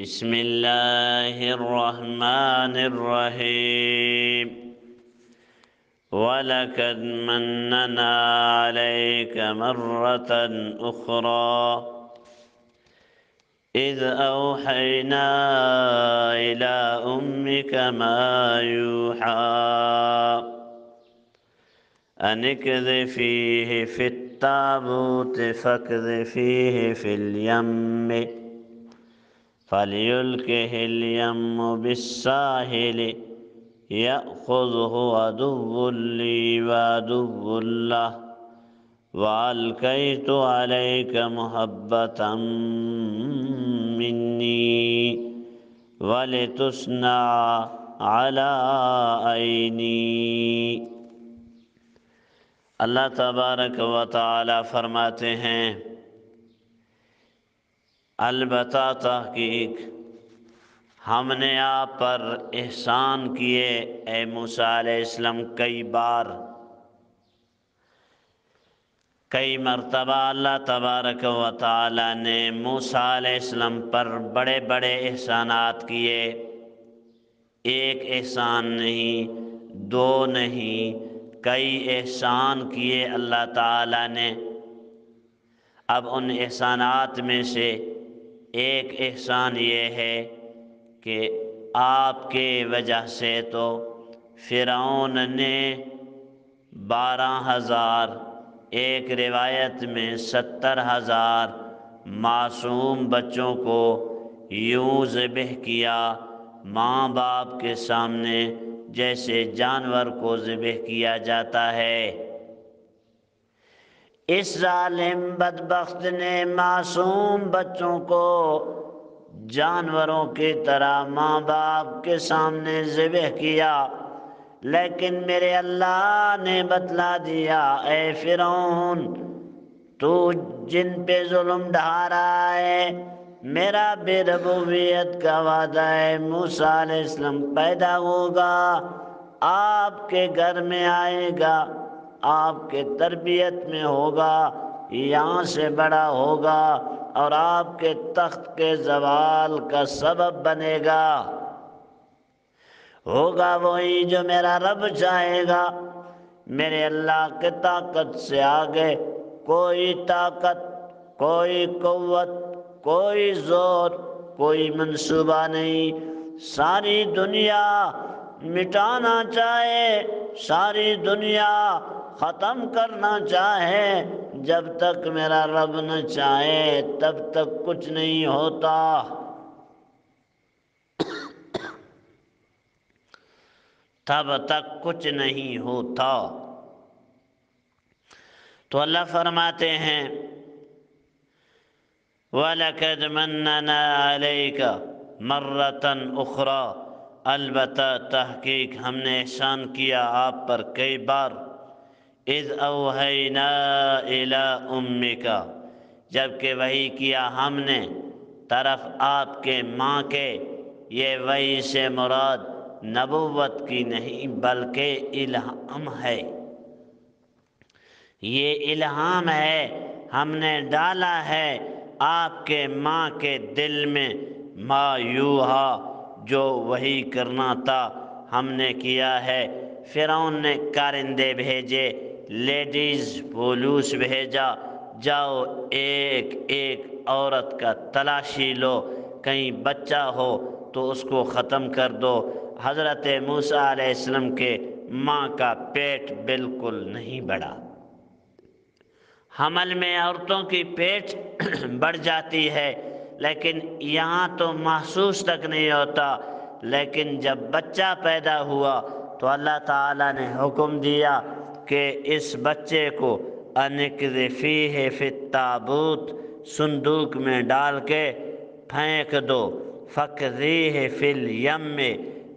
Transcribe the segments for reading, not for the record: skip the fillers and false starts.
بسم الله الرحمن الرحيم ولقد مننا عليك مرة أخرى إذ أوحينا إلى أمك ما يوحى أن اقذفيه في التابوت فاقذفيه في اليم فليلقه اليم بالساحل يأخذه عدو لي وعدو له وألقيت عليك محبة مني ولتصنع على عيني۔ اللہ تبارک و تعالی فرماتے ہیں البتہ تحقیق ہم نے آپ پر احسان کیے اے موسیٰ علیہ السلام کئی مرتبہ اللہ تبارک و تعالی نے موسیٰ علیہ السلام پر بڑے بڑے احسانات کیے۔ ایک احسان نہیں، دو نہیں، کئی احسان کیے اللہ تعالی نے۔ اب ان احسانات میں سے ایک احسان یہ ہے کہ آپ کے وجہ سے تو فرعون نے 12,000، ایک روایت میں 70,000 معصوم بچوں کو یوں ذبح کیا ماں باپ کے سامنے جیسے جانور کو ذبح کیا جاتا ہے۔ اس ظالم بدبخت نے معصوم بچوں کو جانوروں کی طرح ماں باپ کے سامنے ذبح کیا، لیکن میرے اللہ نے بتلا دیا اے فرعون تو جن پہ ظلم ڈھا رہا ہے، میرا بے ربوبیت کا وعدہ ہے موسیٰ علیہ السلام پیدا ہوگا، آپ کے گھر میں آئے گا، آپ کے تربیت میں ہوگا، یہاں سے بڑا ہوگا اور آپ کے تخت کے زوال کا سبب بنے گا۔ ہوگا وہی جو میرا رب چاہے گا۔ میرے اللہ کے طاقت سے آگے کوئی طاقت، کوئی قوت، کوئی زور، کوئی منصوبہ نہیں۔ ساری دنیا مٹانا چاہے، ساری دنیا ختم کرنا چاہے، جب تک میرا رب نہ چاہے تب تک کچھ نہیں ہوتا۔ تب تک کچھ نہیں ہوتا۔ تو اللہ فرماتے ہیں وَلَقَدْ مَنَّنَا عَلَيْكَ مَرَّةً أُخْرَى، البتہ تحقیق ہم نے احسان کیا آپ پر کئی بار۔ اِذْ أَوْحَيْنَا إِلَىٰ أُمِّكَ، جبکہ وحی کیا ہم نے طرف آپ کے ماں کے۔ یہ وحی سے مراد نبوت کی نہیں بلکہ الہام ہے، یہ الہام ہے، ہم نے ڈالا ہے آپ کے ماں کے دل میں ما یوحا، جو وحی کرنا تھا ہم نے کیا ہے۔ فرعون نے کارندے بھیجے، لیڈیز پولیس بھیجا، جاؤ ایک ایک عورت کا تلاشی لو، کہیں بچہ ہو تو اس کو ختم کر دو۔ حضرت موسیٰ علیہ السلام کے ماں کا پیٹ بالکل نہیں بڑھا۔ حمل میں عورتوں کی پیٹ بڑھ جاتی ہے لیکن یہاں تو محسوس تک نہیں ہوتا، لیکن جب بچہ پیدا ہوا تو اللہ تعالیٰ نے حکم دیا کہ اس بچے کو اَنِقْذِفِیہِ فِی التَّابُوتِ، صندوق میں ڈال کے پھینک دو، فَاقْذِیہِ فِی الْیَمِّ،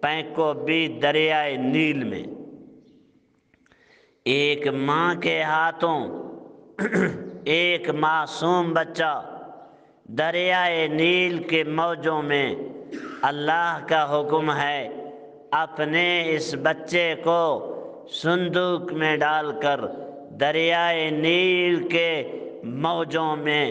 پھینکو بھی دریائے نیل میں۔ ایک ماں کے ہاتھوں ایک معصوم بچہ دریائے نیل کے موجوں میں، اللہ کا حکم ہے اپنے اس بچے کو صندوق میں ڈال کر دریائے نیل کے موجوں میں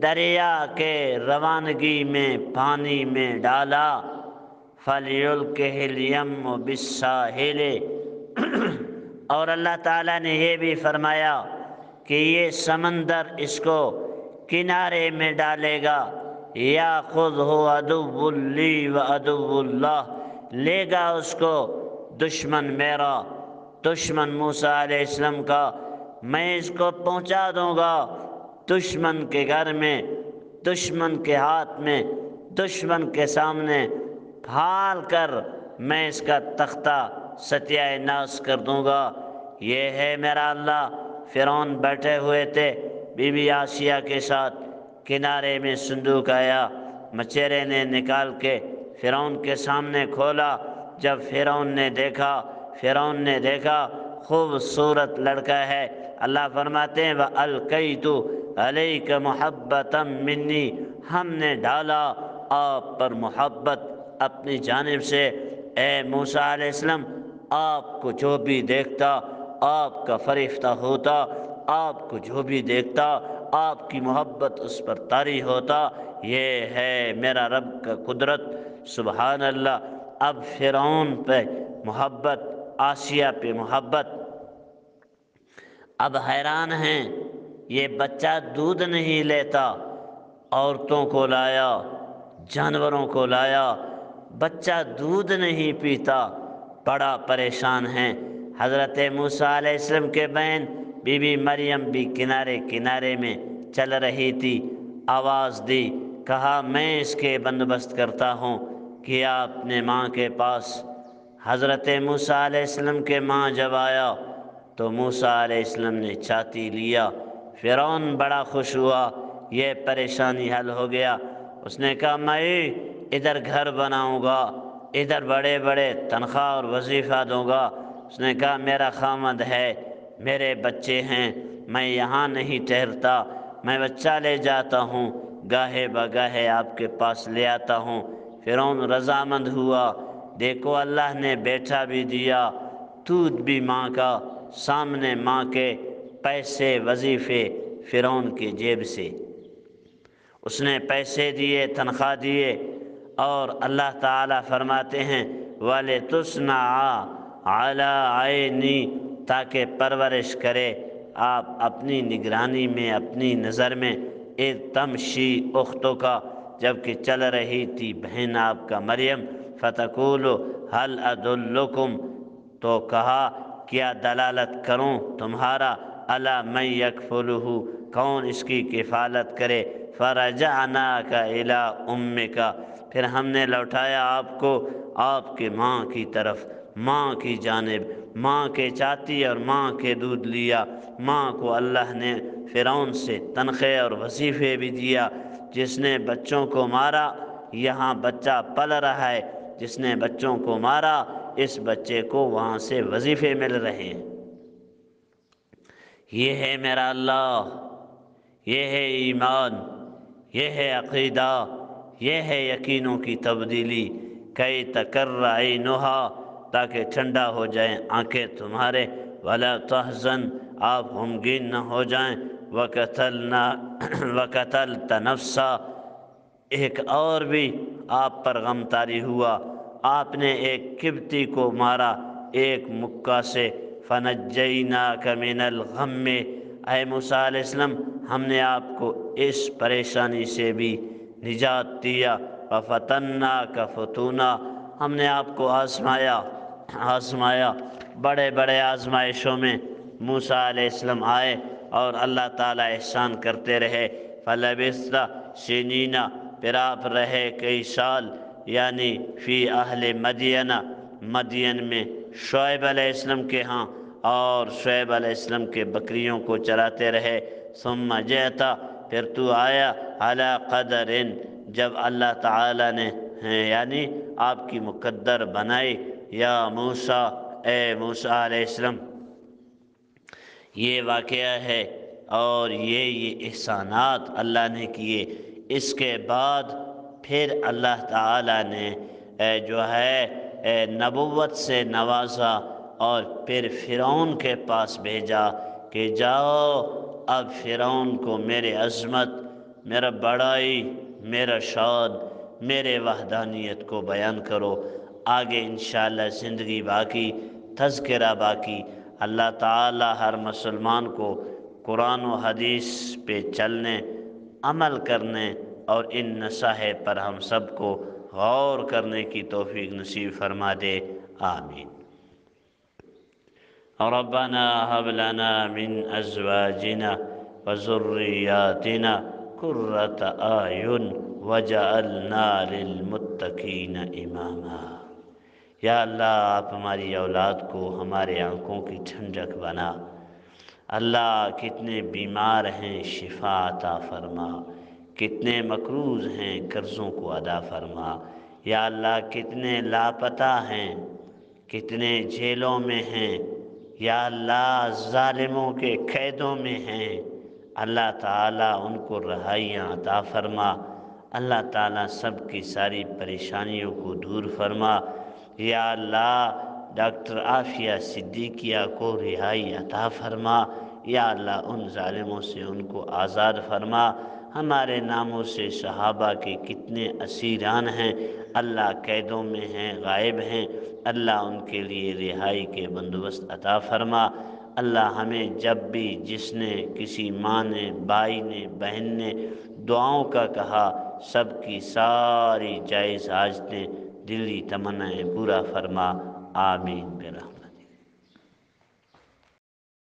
دریا کے روانگی میں پانی میں ڈالا، فَلْيُلْقِهِ الْيَمُّ بِالسَّاحِلِ اور اللہ تعالیٰ نے یہ بھی فرمایا کہ یہ سمندر اس کو کنارے میں ڈالے گا، یَأْخُذْهُ عَدُوٌّ لِّي وَعَدُوٌّ اللَّهِ لے گا اس کو دشمن میرا، دشمن موسیٰ علیہ السلام کا، میں اس کو پہنچا دوں گا دشمن کے گھر میں، دشمن کے ہاتھ میں، دشمن کے سامنے پھال کر میں اس کا تختہ ستیہ ناس کر دوں گا۔ یہ ہے میرا اللہ۔ فرعون بیٹھے ہوئے تھے بی بی آسیہ کے ساتھ، کنارے میں صندوق آیا، مچیرے نے نکال کے فرعون کے سامنے کھولا۔ جب فرعون نے دیکھا خوبصورت لڑکا ہے، اللہ فرماتے ہیں وَأَلْقَيْتُ عَلَيْكَ مُحَبَّةً مِّنِّي ہم نے ڈالا آپ پر محبت اپنی جانب سے۔ اے موسیٰ علیہ السلام، آپ کو جو بھی دیکھتا آپ کا فرشتہ ہوتا، آپ کو جو بھی دیکھتا آپ کی محبت اس پر طاری ہوتا۔ یہ ہے میرا رب کا قدرت، سبحان اللہ۔ اب فرعون پہ محبت، آسیہ پہ محبت، اب حیران ہیں، یہ بچہ دودھ نہیں لیتا، عورتوں کو لایا، جانوروں کو لایا، بچہ دودھ نہیں پیتا، بڑا پریشان ہیں۔ حضرت موسیٰ علیہ السلام کے بہن بی بی مریم بھی کنارے کنارے میں چل رہی تھی، آواز دی، کہا میں اس کے بندوبست کرتا ہوں، کیا اپنے ماں کے پاس۔ حضرت موسیٰ علیہ السلام کے ماں جب آیا تو موسیٰ علیہ السلام نے چھاتی لیا۔ فرعون بڑا خوش ہوا، یہ پریشانی حل ہو گیا۔ اس نے کہا میں ادھر گھر بناؤں گا، ادھر بڑے بڑے تنخواہ اور وظیفہ دوں گا۔ اس نے کہا میرا خامد ہے، میرے بچے ہیں، میں یہاں نہیں ٹھہرتا، میں بچہ لے جاتا ہوں، گاہے بگاہے آپ کے پاس لے آتا ہوں۔ فرعون رضامند ہوا، دیکھو اللہ نے بیٹا بھی دیا، دودھ بھی ماں کا، سامنے ماں کے پیسے وظیفے فرعون کی جیب سے، اس نے پیسے دیے، تنخواہ دیے، اور اللہ تعالیٰ فرماتے ہیں وَلِتُصْنَعَ عَلَىٰ عَيْنِي تاکہ پرورش کرے آپ اپنی نگرانی میں، اپنی نظر میں، اِذْ تَمْشِي أُخْتُكَ جبکہ چل رہی تھی بہن آپ کا مریم، فَتَقُولُ هَلْ أَدُلُّكُمْ تو کہا کیا دلالت کروں تمہارا، عَلَىٰ مَن يَكْفُلُهُ کون اس کی کفالت کرے، فَرَجَعْنَاكَ إِلَىٰ أُمِّكَ پھر ہم نے لوٹایا آپ کو آپ کے ماں کی طرف، ماں کی جانب، ماں کے چاتی اور ماں کے دودھ لیا۔ ماں کو اللہ نے فرعون سے تنخواہ اور وظیفے بھی دیا۔ جس نے بچوں کو مارا یہاں بچہ پل رہا ہے، جس نے بچوں کو مارا اس بچے کو وہاں سے وظیفے مل رہے ہیں۔ یہ ہے میرا اللہ، یہ ہے ایمان، یہ ہے عقیدہ، یہ ہے یقینوں کی تبدیلی۔ کئی تقر عینھا تاکہ ٹھنڈا ہو جائیں آنکھیں تمہارے، ولا تحزن آپ غمگین نہ ہو جائیں، وقتلت نفسا ایک اور بھی آپ پر غم طاری ہوا، آپ نے ایک قبطی کو مارا ایک مکہ سے، فنجیناک من الغم اے موسیٰ علیہ السلام ہم نے آپ کو اس پریشانی سے بھی نجات دیا، وفتناک فتونا ہم نے آپ کو آزمایا بڑے بڑے آزمائشوں میں موسیٰ علیہ السلام آئے اور اللہ تعالیٰ احسان کرتے رہے۔ فلبثت سنین پھر آپ رہے کئی سال، یعنی فی اہل مدین میں شعیب علیہ السلام کے ہاں، اور شعیب علیہ السلام کے بکریوں کو چراتے رہے۔ ثم جئت پھر تو آیا علی قدر جب اللہ تعالیٰ نے یعنی آپ کی مقدر بنائی، یا موسیٰ اے موسیٰ علیہ السلام۔ یہ واقعہ ہے اور یہ احسانات اللہ نے کیے۔ اس کے بعد پھر اللہ تعالیٰ نے جو ہے نبوت سے نوازا اور پھر فرعون کے پاس بھیجا کہ جاؤ اب فرعون کو میرے عظمت میرا بڑائی، میرا شان، میرے وحدانیت کو بیان کرو۔ آگے انشاءاللہ زندگی باقی، تذکرہ باقی۔ اللہ تعالی ہر مسلمان کو قرآن و حدیث پہ چلنے، عمل کرنے اور ان نصائح پر ہم سب کو غور کرنے کی توفیق نصیب فرما دے، آمین۔ ربنا هب لنا من ازواجنا وذرياتنا قرة اعین وجعلنا للمتقین اماما۔ یا اللہ آپ ہماری اولاد کو ہمارے آنکھوں کی ٹھنڈک بنا۔ اللہ کتنے بیمار ہیں شفا عطا فرما، کتنے مقروض ہیں قرضوں کو ادا فرما۔ یا اللہ کتنے لاپتہ ہیں، کتنے جیلوں میں ہیں، یا اللہ ظالموں کے قیدوں میں ہیں، اللہ تعالیٰ ان کو رہائیاں عطا فرما۔ اللہ تعالیٰ سب کی ساری پریشانیوں کو دور فرما۔ یا اللہ ڈاکٹر عافیہ صدیقیہ کو رہائی عطا فرما۔ یا اللہ ان ظالموں سے ان کو آزاد فرما۔ ہمارے ناموں سے صحابہ کے کتنے اسیران ہیں، اللہ قیدوں میں ہیں، غائب ہیں، اللہ ان کے لیے رہائی کے بندوبست عطا فرما۔ اللہ ہمیں جب بھی جس نے، کسی ماں نے، بھائی نے، بہن نے دعاؤں کا کہا، سب کی ساری جائز حاجتیں، دلی تمنائیں پورا فرما، آمین برحمتک۔